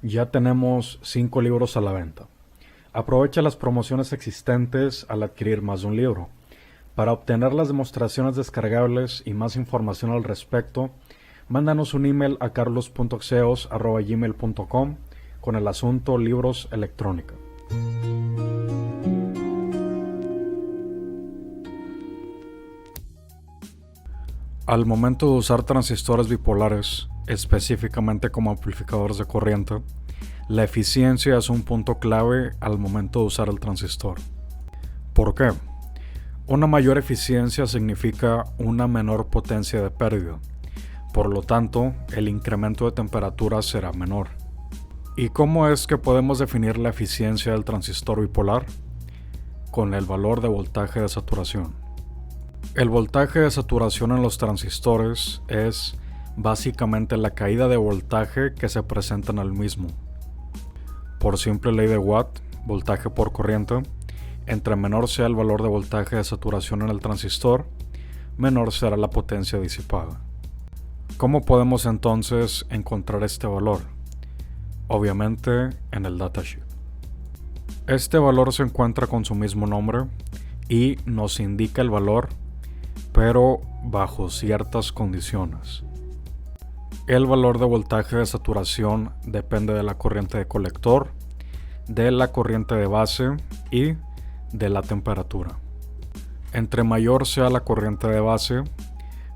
Ya tenemos 5 libros a la venta. Aprovecha las promociones existentes al adquirir más de un libro. Para obtener las demostraciones descargables y más información al respecto, mándanos un email a carlos.xeos@gmail.com con el asunto libros electrónica. Al momento de usar transistores bipolares, específicamente como amplificadores de corriente, la eficiencia es un punto clave al momento de usar el transistor. ¿Por qué? Una mayor eficiencia significa una menor potencia de pérdida. Por lo tanto, el incremento de temperatura será menor. ¿Y cómo es que podemos definir la eficiencia del transistor bipolar? Con el valor de voltaje de saturación. El voltaje de saturación en los transistores es básicamente la caída de voltaje que se presenta en el mismo. Por simple ley de Watt, voltaje por corriente, entre menor sea el valor de voltaje de saturación en el transistor, menor será la potencia disipada. ¿Cómo podemos entonces encontrar este valor? Obviamente en el datasheet. Este valor se encuentra con su mismo nombre y nos indica el valor, pero bajo ciertas condiciones. El valor de voltaje de saturación depende de la corriente de colector, de la corriente de base y de la temperatura. Entre mayor sea la corriente de base,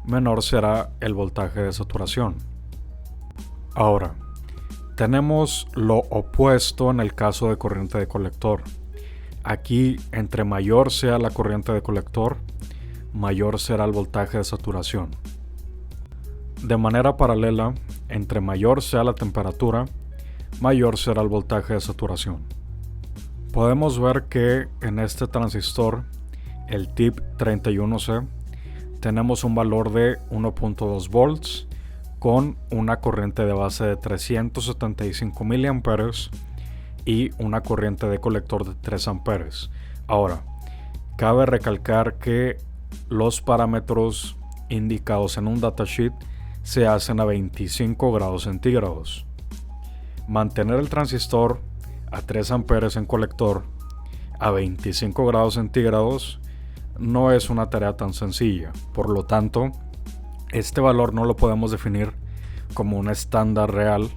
menor será el voltaje de saturación. Ahora, tenemos lo opuesto en el caso de corriente de colector. Aquí, entre mayor sea la corriente de colector, mayor será el voltaje de saturación. De manera paralela, entre mayor sea la temperatura, mayor será el voltaje de saturación. Podemos ver que en este transistor, el tip 31C, tenemos un valor de 1.2 volts con una corriente de base de 375 mA y una corriente de colector de 3 amperes. Ahora, cabe recalcar que los parámetros indicados en un datasheet se hacen a 25 grados centígrados. Mantener el transistor a 3 amperes en colector a 25 grados centígrados no es una tarea tan sencilla. Por lo tanto, este valor no lo podemos definir como un estándar real,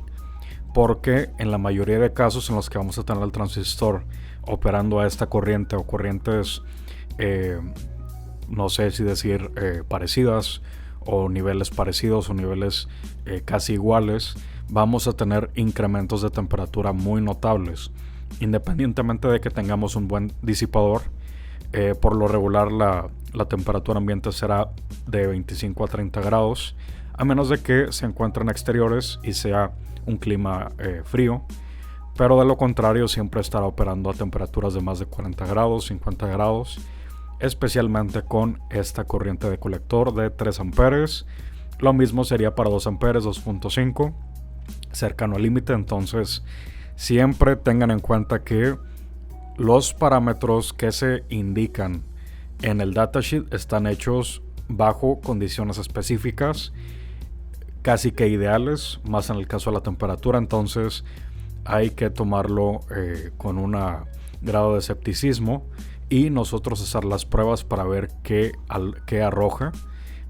porque en la mayoría de casos en los que vamos a tener el transistor operando a esta corriente o corrientes no sé si decir parecidas o niveles parecidos o niveles casi iguales, vamos a tener incrementos de temperatura muy notables. Independientemente de que tengamos un buen disipador, por lo regular la temperatura ambiente será de 25 a 30 grados, a menos de que se encuentren exteriores y sea un clima frío, pero de lo contrario siempre estará operando a temperaturas de más de 40 grados, 50 grados, especialmente con esta corriente de colector de 3 amperes. Lo mismo sería para 2 amperes, 2.5, cercano al límite. Entonces siempre tengan en cuenta que los parámetros que se indican en el datasheet están hechos bajo condiciones específicas, casi que ideales, más en el caso de la temperatura. Entonces hay que tomarlo con un grado de escepticismo y nosotros hacer las pruebas para ver qué arroja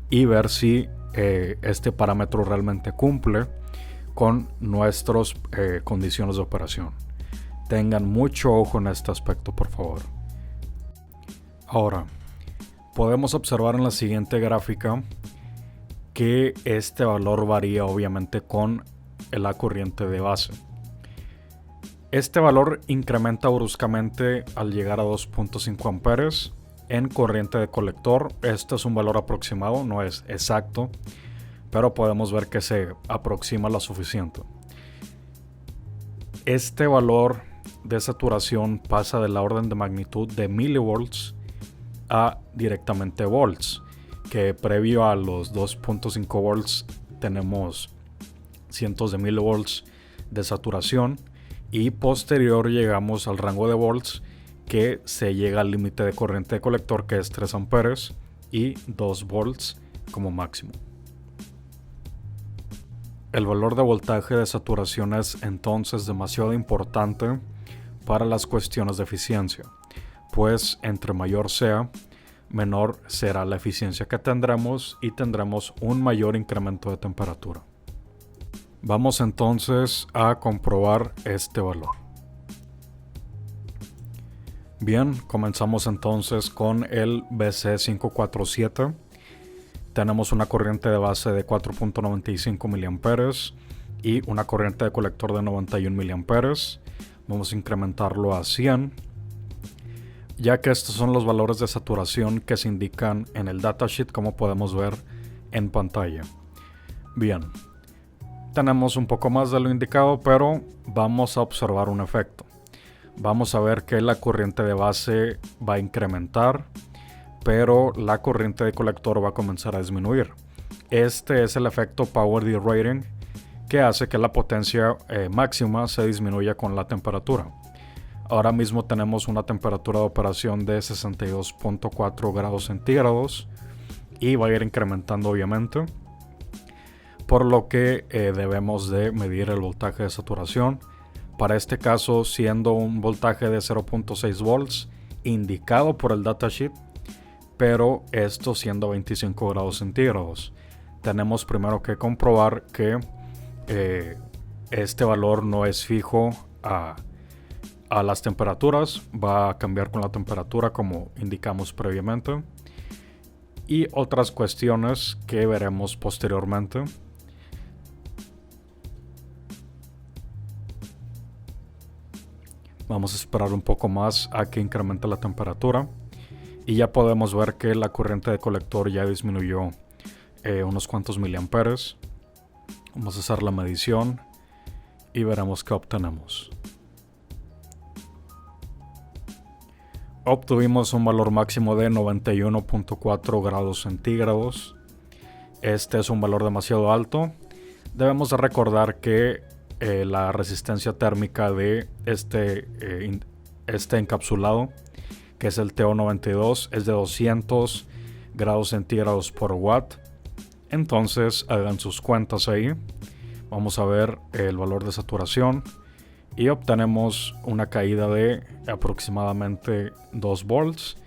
y ver si este parámetro realmente cumple con nuestras condiciones de operación. Tengan mucho ojo en este aspecto, por favor. Ahora, podemos observar en la siguiente gráfica que este valor varía obviamente con la corriente de base. Este valor incrementa bruscamente al llegar a 2.5 amperes en corriente de colector. Este es un valor aproximado, no es exacto, pero podemos ver que se aproxima lo suficiente. Este valor de saturación pasa de la orden de magnitud de milivolts a directamente volts, que previo a los 2.5 volts tenemos cientos de milivolts de saturación, y posterior llegamos al rango de volts que se llega al límite de corriente de colector, que es 3 amperes y 2 volts como máximo. El valor de voltaje de saturación es entonces demasiado importante para las cuestiones de eficiencia, pues entre mayor sea, menor será la eficiencia que tendremos y tendremos un mayor incremento de temperatura. Vamos entonces a comprobar este valor. Bien, comenzamos entonces con el BC547. Tenemos una corriente de base de 4.95 mA y una corriente de colector de 91 mA. Vamos a incrementarlo a 100, ya que estos son los valores de saturación que se indican en el datasheet, como podemos ver en pantalla. Bien, tenemos un poco más de lo indicado, pero vamos a observar un efecto. Vamos a ver que la corriente de base va a incrementar, pero la corriente de colector va a comenzar a disminuir. Este es el efecto Power Derating, que hace que la potencia máxima se disminuya con la temperatura. Ahora mismo tenemos una temperatura de operación de 62.4 grados centígrados y va a ir incrementando obviamente, por lo que debemos de medir el voltaje de saturación. Para este caso, siendo un voltaje de 0.6 volts indicado por el datasheet, pero esto siendo 25 grados centígrados. Tenemos primero que comprobar que este valor no es fijo a las temperaturas, va a cambiar con la temperatura como indicamos previamente, y otras cuestiones que veremos posteriormente. Vamos a esperar un poco más a que incremente la temperatura y ya podemos ver que la corriente de colector ya disminuyó unos cuantos miliamperes. Vamos a hacer la medición y veremos qué obtenemos. Obtuvimos un valor máximo de 91.4 grados centígrados. Este es un valor demasiado alto. Debemos de recordar que la resistencia térmica de este encapsulado, que es el TO92, es de 200 grados centígrados por watt. Entonces hagan sus cuentas ahí. Vamos a ver el valor de saturación y obtenemos una caída de aproximadamente 2 volts,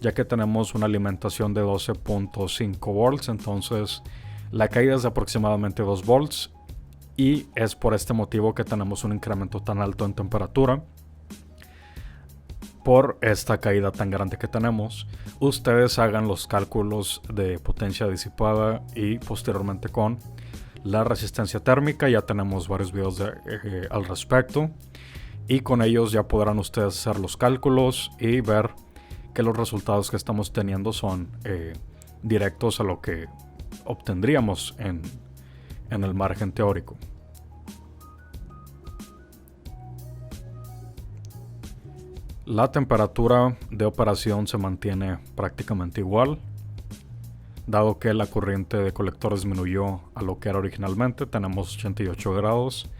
ya que tenemos una alimentación de 12.5 volts. Entonces la caída es de aproximadamente 2 volts y es por este motivo que tenemos un incremento tan alto en temperatura por esta caída tan grande que tenemos. Ustedes hagan los cálculos de potencia disipada y posteriormente con la resistencia térmica. Ya tenemos varios videos al respecto y con ellos ya podrán ustedes hacer los cálculos y ver que los resultados que estamos teniendo son directos a lo que obtendríamos en el margen teórico. La temperatura de operación se mantiene prácticamente igual, dado que la corriente de colector disminuyó a lo que era originalmente. Tenemos 88 grados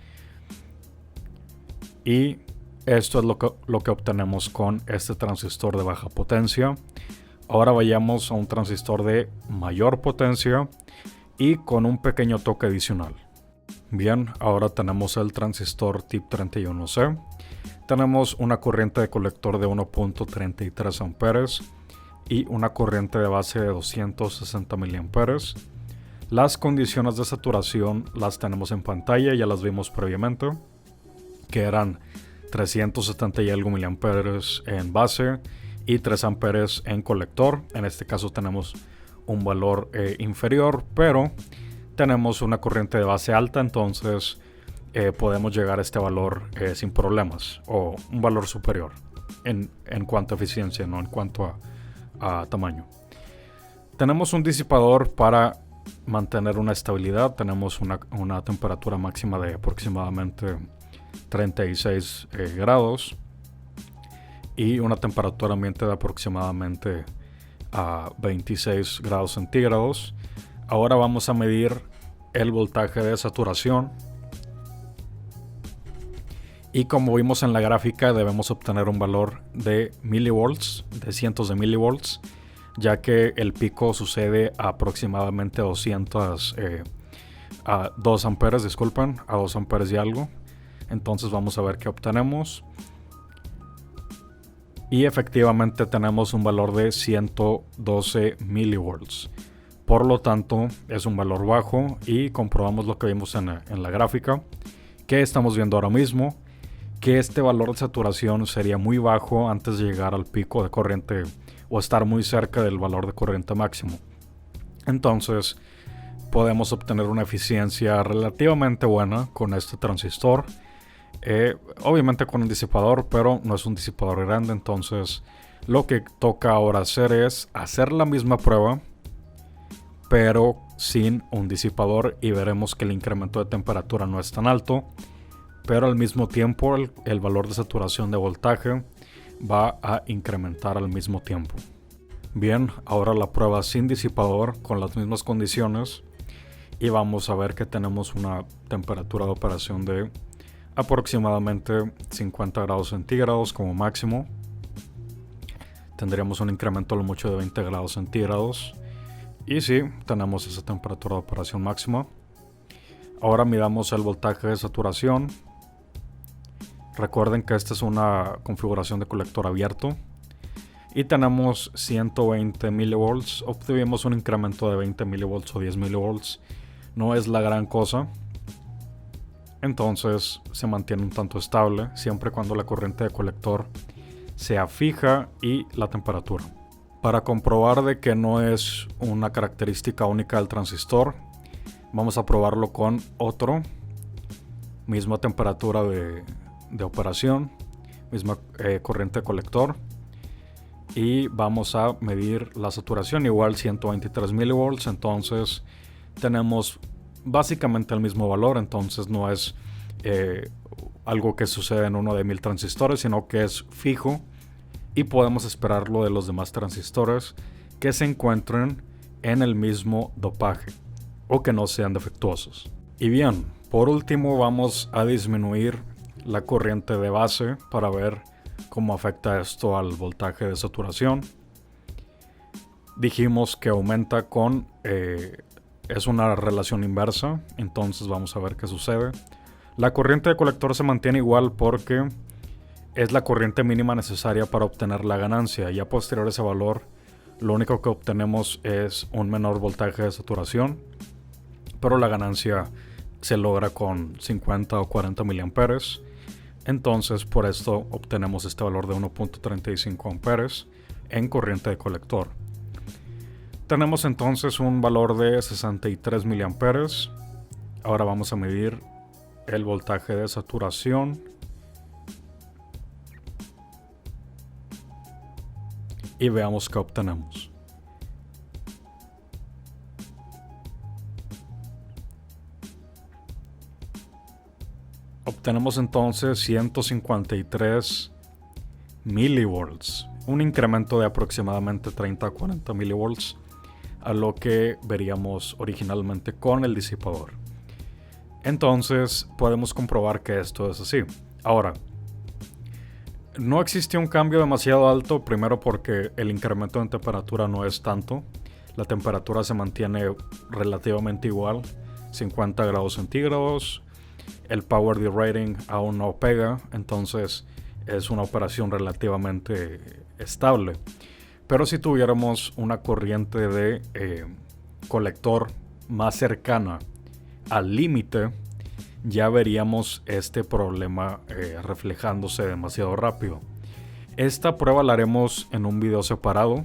y esto es lo que obtenemos con este transistor de baja potencia. Ahora vayamos a un transistor de mayor potencia y con un pequeño toque adicional. Bien, ahora tenemos el transistor TIP31C. Tenemos una corriente de colector de 1.33 amperes y una corriente de base de 260 miliamperes. Las condiciones de saturación las tenemos en pantalla, ya las vimos previamente, que eran 370 y algo miliamperes en base y 3 amperes en colector. En este caso tenemos un valor inferior, pero tenemos una corriente de base alta, entonces podemos llegar a este valor sin problemas, o un valor superior en cuanto a eficiencia, no en cuanto a tamaño. Tenemos un disipador para mantener una estabilidad. Tenemos una temperatura máxima de aproximadamente 36 grados y una temperatura ambiente de aproximadamente a 26 grados centígrados. Ahora vamos a medir el voltaje de saturación y como vimos en la gráfica debemos obtener un valor de milivolts, de cientos de milivolts, ya que el pico sucede a aproximadamente 200 a 2 amperes, disculpen, a 2 amperes y algo. Entonces vamos a ver qué obtenemos. Y efectivamente tenemos un valor de 112 milivolts. Por lo tanto, es un valor bajo y comprobamos lo que vimos en la gráfica, que estamos viendo ahora mismo, que este valor de saturación sería muy bajo antes de llegar al pico de corriente o estar muy cerca del valor de corriente máximo. Entonces, podemos obtener una eficiencia relativamente buena con este transistor. Obviamente con un disipador, pero no es un disipador grande. Entonces lo que toca ahora hacer es hacer la misma prueba, pero sin un disipador, y veremos que el incremento de temperatura no es tan alto, pero al mismo tiempo el valor de saturación de voltaje va a incrementar al mismo tiempo. Bien, ahora la prueba sin disipador con las mismas condiciones, y vamos a ver que tenemos una temperatura de operación de aproximadamente 50 grados centígrados como máximo. Tendríamos un incremento a lo mucho de 20 grados centígrados. Y sí, tenemos esa temperatura de operación máxima. Ahora midamos el voltaje de saturación. Recuerden que esta es una configuración de colector abierto. Y tenemos 120 milivolts. Obtuvimos un incremento de 20 milivolts o 10 milivolts. No es la gran cosa. Entonces se mantiene un tanto estable siempre cuando la corriente de colector sea fija y la temperatura. Para comprobar de que no es una característica única del transistor, vamos a probarlo con otro. Misma temperatura de operación, misma corriente de colector. Y vamos a medir la saturación, igual 123 milivolts. Entonces tenemos básicamente el mismo valor. Entonces no es algo que sucede en uno de 1000 transistores, sino que es fijo, y podemos esperarlo de los demás transistores que se encuentren en el mismo dopaje o que no sean defectuosos. Y bien, por último vamos a disminuir la corriente de base para ver cómo afecta esto al voltaje de saturación. Dijimos que aumenta con es una relación inversa, entonces vamos a ver qué sucede. La corriente de colector se mantiene igual porque es la corriente mínima necesaria para obtener la ganancia. Ya posterior a ese valor, lo único que obtenemos es un menor voltaje de saturación, pero la ganancia se logra con 50 o 40 miliamperes. Entonces por esto obtenemos este valor de 1.35 amperes en corriente de colector. Tenemos entonces un valor de 63 miliamperes. Ahora vamos a medir el voltaje de saturación. Y veamos qué obtenemos. Obtenemos entonces 153 milivolts, un incremento de aproximadamente 30 a 40 milivolts a lo que veríamos originalmente con el disipador. Entonces podemos comprobar que esto es así. Ahora, no existe un cambio demasiado alto, primero porque el incremento en temperatura no es tanto. La temperatura se mantiene relativamente igual, 50 grados centígrados. El power derating aún no pega, entonces es una operación relativamente estable. Pero si tuviéramos una corriente de colector más cercana al límite, ya veríamos este problema reflejándose demasiado rápido. Esta prueba la haremos en un video separado,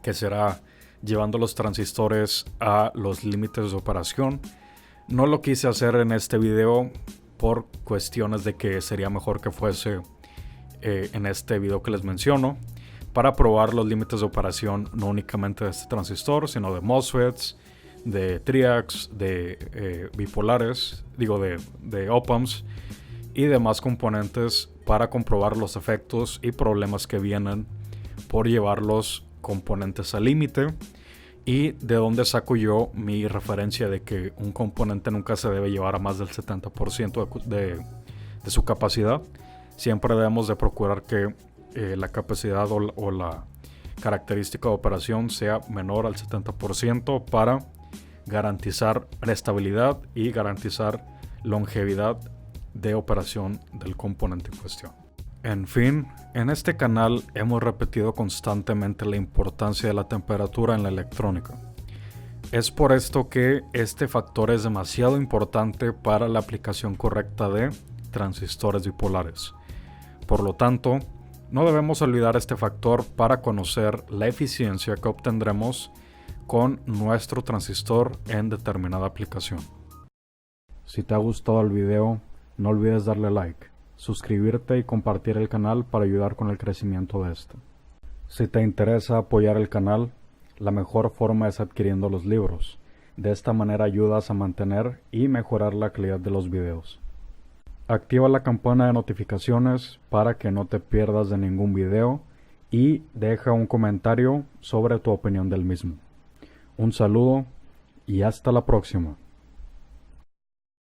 que será llevando los transistores a los límites de operación. No lo quise hacer en este video por cuestiones de que sería mejor que fuese en este video que les menciono, para probar los límites de operación no únicamente de este transistor, sino de MOSFETs, de triacs, de bipolares, de op-amps y demás componentes, para comprobar los efectos y problemas que vienen por llevar los componentes al límite, y de dónde saco yo mi referencia de que un componente nunca se debe llevar a más del 70% de su capacidad. Siempre debemos de procurar que la capacidad o la característica de operación sea menor al 70% para garantizar estabilidad y garantizar longevidad de operación del componente en cuestión. En fin, en este canal hemos repetido constantemente la importancia de la temperatura en la electrónica. Es por esto que este factor es demasiado importante para la aplicación correcta de transistores bipolares. Por lo tanto, no debemos olvidar este factor para conocer la eficiencia que obtendremos con nuestro transistor en determinada aplicación. Si te ha gustado el video, no olvides darle like, suscribirte y compartir el canal para ayudar con el crecimiento de este. Si te interesa apoyar el canal, la mejor forma es adquiriendo los libros. De esta manera ayudas a mantener y mejorar la calidad de los videos. Activa la campana de notificaciones para que no te pierdas de ningún video y deja un comentario sobre tu opinión del mismo. Un saludo y hasta la próxima.